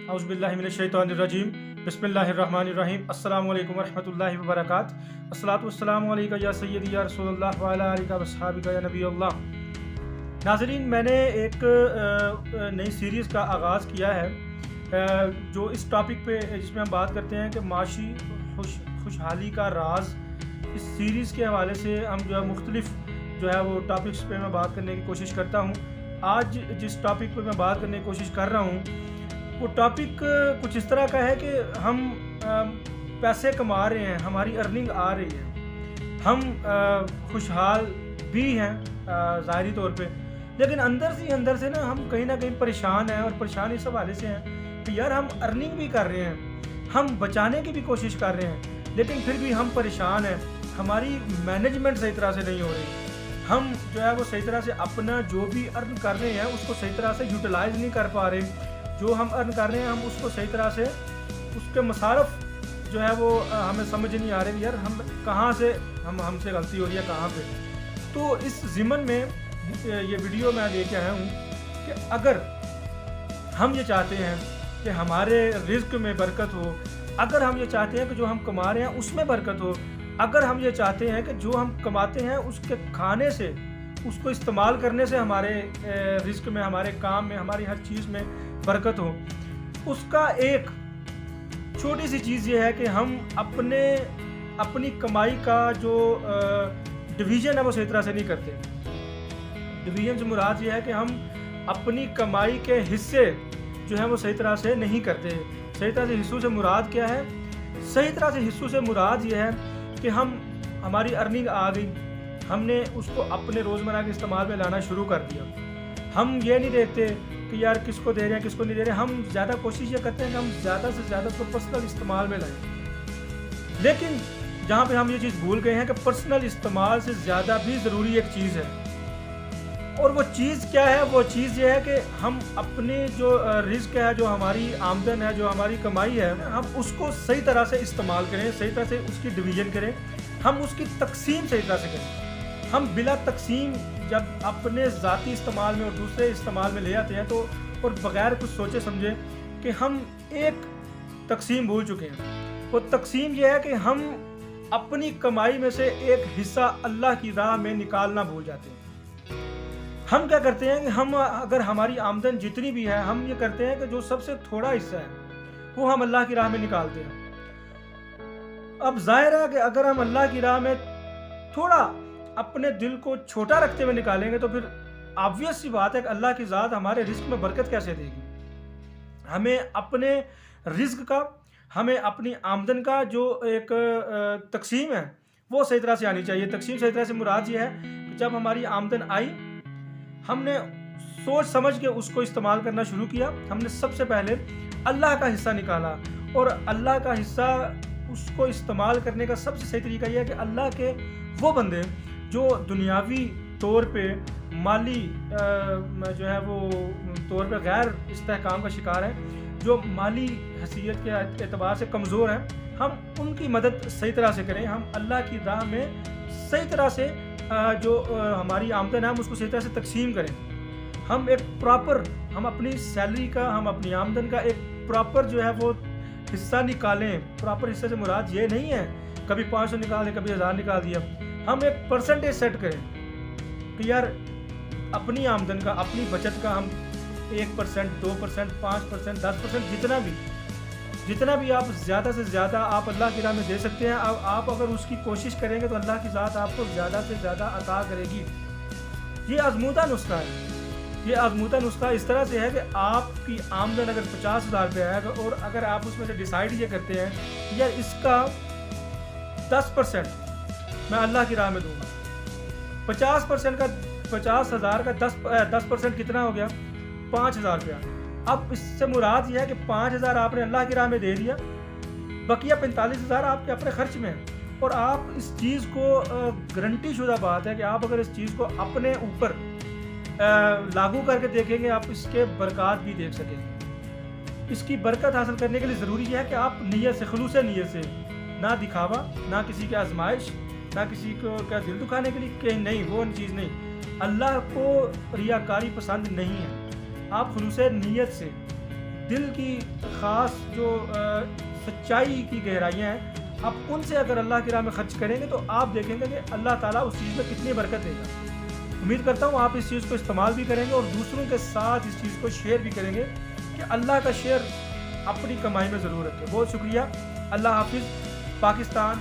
औज़ुबिल्लाहि मिनश्शैतानिर्रजीम बिस्मिल्लाहिर्रहमानिर्रहीम अस्सलामु अलैकुम वरहमतुल्लाहि वबरकातुहू अस्सलातु वस्सलामु अलैका या सय्यदी या रसूलल्लाह व अला आलिका व अस्हाबिका या नबी अल्लाह। नाज़रीन, मैंने एक नई सीरीज़ का आगाज़ किया है जो इस टॉपिक पे जिसमें हम बात करते हैं कि माशी खुशहाली का राज। इस सीरीज़ के हवाले से हम जो है मुख्तलिफ जो है वो टॉपिक्स पे मैं बात करने की कोशिश करता हूँ। आज जिस टॉपिक पे मैं बात करने की कोशिश कर रहा हूँ वो टॉपिक कुछ इस तरह का है कि हम पैसे कमा रहे हैं, हमारी अर्निंग आ रही है, हम खुशहाल भी हैं ज़ाहिरी तौर पे, लेकिन अंदर से ना हम कहीं ना कहीं परेशान हैं। और परेशान इस हवाले से हैं कि यार हम अर्निंग भी कर रहे हैं, हम बचाने की भी कोशिश कर रहे हैं, लेकिन फिर भी हम परेशान हैं। हमारी मैनेजमेंट सही तरह से नहीं हो रही, हम जो है वो सही तरह से अपना जो भी अर्न कर रहे हैं उसको सही तरह से यूटिलाइज़ नहीं कर पा रहे। जो हम अर्न कर रहे हैं हम उसको सही तरह से उसके मसारफ जो है वो हमें समझ नहीं आ रहे यार हम कहाँ से हमसे गलती हो रही है कहाँ पे। तो इस ज़िमन में ये वीडियो मैं लेके आया हूँ कि अगर हम ये चाहते हैं कि हमारे रिज़्क में बरकत हो, अगर हम ये चाहते हैं कि जो हम कमा रहे हैं उसमें बरकत हो, अगर हम ये चाहते हैं कि जो हम कमाते हैं उसके खाने से, उसको इस्तेमाल करने से हमारे रिज़्क में, हमारे काम में, हमारी हर चीज़ में बरकत हो, उसका एक छोटी सी चीज़ ये है कि हम अपनी कमाई का जो डिवीज़न है वो सही तरह से नहीं करते। डिवीज़न से मुराद ये है कि हम अपनी कमाई के हिस्से जो है वो सही तरह से नहीं करते। सही तरह से हिस्सों से मुराद क्या है? सही तरह से हिस्सों से मुराद ये है कि हमारी अर्निंग आ गई, हमने उसको अपने रोज़मर्रा के इस्तेमाल में लाना शुरू कर दिया। हम ये नहीं देखते कि यार किसको दे रहे हैं किसको नहीं दे रहे हैं, हम ज़्यादा कोशिश ये करते हैं कि हम ज़्यादा से ज़्यादा उसको पर्सनल इस्तेमाल में लाएं। लेकिन जहाँ पे हम ये चीज़ भूल गए हैं कि पर्सनल इस्तेमाल से ज़्यादा भी ज़रूरी एक चीज़ है, और वो चीज़ क्या है? वो चीज़ ये है कि हम अपने जो रिज़्क है, जो हमारी आमदन है, जो हमारी कमाई है, हम उसको सही तरह से इस्तेमाल करें, सही तरह से उसकी डिवीज़न करें, हम उसकी तकसीम सही तरह से करें। हम बिला तकसीम जब अपने ज़ाती इस्तेमाल में और दूसरे इस्तेमाल में ले आते हैं तो और बग़ैर कुछ सोचे समझे कि हम एक तकसीम भूल चुके हैं। वो तकसीम ये है कि हम अपनी कमाई में से एक हिस्सा अल्लाह की राह में निकालना भूल जाते हैं। हम क्या करते हैं कि हम अगर हमारी आमदन जितनी भी है हम ये करते हैं कि जो सबसे थोड़ा हिस्सा है वो हम अल्लाह की राह में निकालते हैं। अब ज़ाहिर है कि अगर हम अल्लाह की राह में थोड़ा अपने दिल को छोटा रखते हुए निकालेंगे तो फिर ऑब्वियस सी बात है कि अल्लाह की ज़ात हमारे रिज़्क में बरकत कैसे देगी। हमें अपने रिज़्क का, हमें अपनी आमदन का जो एक तकसीम है वो सही तरह से आनी चाहिए। तकसीम सही तरह से मुराद ये है कि जब हमारी आमदन आई हमने सोच समझ के उसको इस्तेमाल करना शुरू किया। हमने सबसे पहले अल्लाह का हिस्सा निकाला, और अल्लाह का हिस्सा उसको इस्तेमाल करने का सबसे सही तरीका यह है कि अल्लाह के वो बंदे जो दुनियावी तौर पे माली जो है वो तौर पे गैर इस्तेहकाम का शिकार है, जो माली हैसियत के एतबार से कमज़ोर हैं, हम उनकी मदद सही तरह से करें। हम अल्लाह की राह में सही तरह से जो हमारी आमदन है हम उसको सही तरह से तकसीम करें। हम एक प्रॉपर, हम अपनी सैलरी का, हम अपनी आमदन का एक प्रॉपर जो है वो हिस्सा निकालें। प्रॉपर हिस्से से मुराद ये नहीं है कभी 500 निकाल दिया, कभी 1000 निकाल दिया। हम एक परसेंटेज सेट करें कि यार अपनी आमदन का, अपनी बचत का हम 1%, 2%, 5%, 10%, जितना भी आप ज़्यादा से ज़्यादा आप अल्लाह की राह में दे सकते हैं। अब आप अगर उसकी कोशिश करेंगे तो अल्लाह की ज़ात आपको ज़्यादा से ज़्यादा अता करेगी। ये आज़मूदा नुस्खा है। ये आज़मूदा नुस्खा इस तरह से है कि आपकी आमदन अगर 50,000 रुपये है और अगर आप उसमें से डिसाइड ये करते हैं कि यार इसका 10% मैं अल्लाह की राह में दूंगा, 50% का 50,000 का 10% कितना हो गया? 5,000 रुपया। अब इससे मुराद यह है कि 5,000 आपने अल्लाह की राह में दे दिया, बकिया 45,000 आपके अपने खर्च में है। और आप इस चीज़ को गारंटी शुदा बात है कि आप अगर इस चीज़ को अपने ऊपर लागू करके देखेंगे आप इसके बरकत भी देख सकेंगे। इसकी बरकत हासिल करने के लिए ज़रूरी है कि आप नीयत से, खुलूस नीयत से, ना दिखावा, ना किसी की आजमाइश, ना किसी को क्या दिल दुखाने के लिए, कहीं नहीं, वो चीज़ नहीं। अल्लाह को रियाकारी पसंद नहीं है। आप खुलूस नीयत से دل کی خاص جو سچائی کی گہرائیاں ہیں، آپ ان سے اگر اللہ کی راہ میں خرچ کریں گے تو آپ دیکھیں گے کہ اللہ تعالیٰ اس چیز میں کتنی برکت دے گا۔ امید کرتا ہوں آپ اس چیز کو استعمال بھی کریں گے اور دوسروں کے ساتھ اس چیز کو شیئر بھی کریں گے کہ اللہ کا شیئر اپنی کمائی میں ضرور رکھیں۔ بہت شکریہ، اللہ حافظ۔ پاکستان